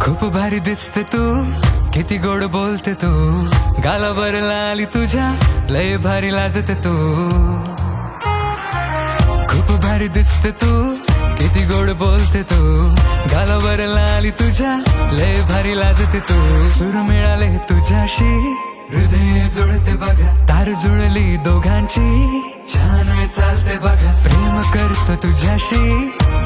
खूप भारी दिसते तू, किती गोड बोलते तू, गालावर लाली तुझ्या लय भारी लाजते तू. खूप भारी दिसते तू, किती गोड बोलते तू, गालावर लाली तुझ्या लय भारी लाजते तू. सूर मिळाले तुझ्याशी, हृदय जुळते बघा, तार जुळली दोघांची, छान चालते बघा. प्रेम करतो तुझ्याशी,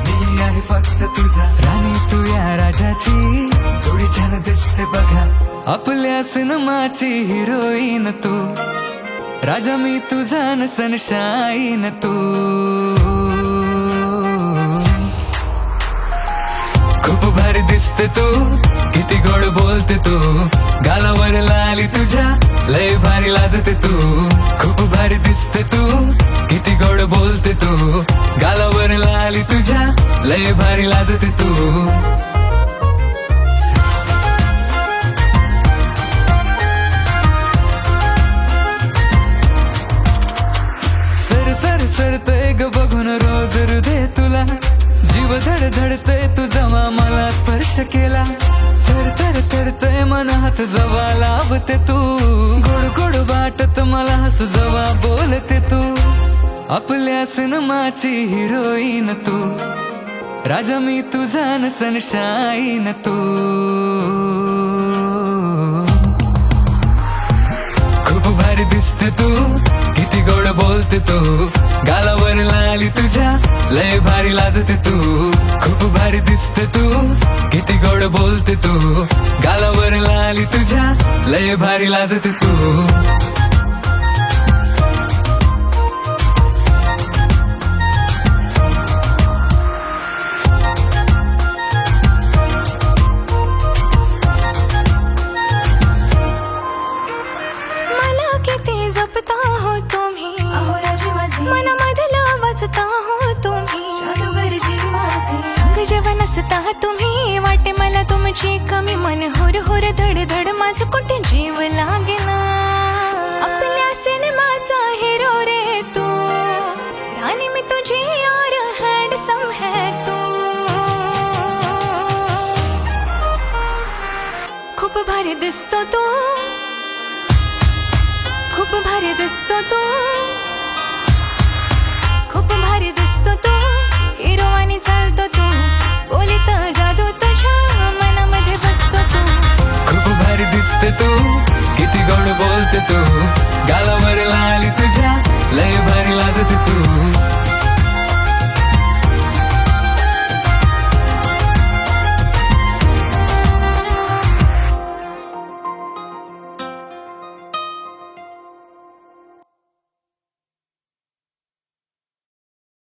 मी आहे फक्त तुझा राणी, तू या राजाची जोडी छान दिसते बघा. आपल्या सिनेमाची हिरोईन तू, राजा मी तुझा न सनशाईन तू. खूप भारी दिसते तू, किती गोड बोलते तू, गालावर लाली तुझ्या लय भारी लाजते तू. खूप भारी दिसते तू, किती गोड बोलते तू, गालावर लाली तुझ्या लय भारी लाजते तू. सर सर सरतय ग बघून रोज हृदय तुला, जीव धडधडतय तू जवा मला स्पर्श केला. थर थर थरतय मन हात जवा लाभते तू, गोड गोड वाटत मला हसू जवा बोलते तू. आपल्या सिनेमाची हिरोईन तू, राजा मी तुझा न सनशाईन तू. खूप भारी दिसते तू, किती गोड बोलते तू, गालावर लाली तुझ्या लय भारी लाजते तू. खूप भारी दिसते तू, किती गोड बोलते तू, गालावर लाली तुझ्या लय भारी लाजते तू. मला किती जपता हो तुम्ही, मनामधलं वाचता हो तुम्ही, संग जेवण असता तुम्ही, वाटे मला तुमची कमी, मन हुर हुर धड धड माझं कुठे जीव लागेना. आपल्या सिनेमाचा हिरो रे तू, राणी मी तुझी और हँडसम है तू. खूप भारी दिसतो तू, खूप भारी दिसतो तू, खूप भारी दिसतो तू, हिरो आणि चालतो तू, बोलीत जादू तुझ्या मनामध्ये बसतो तू. खूप भारी दिसते तू, किती गोड बोलते तू, गालावर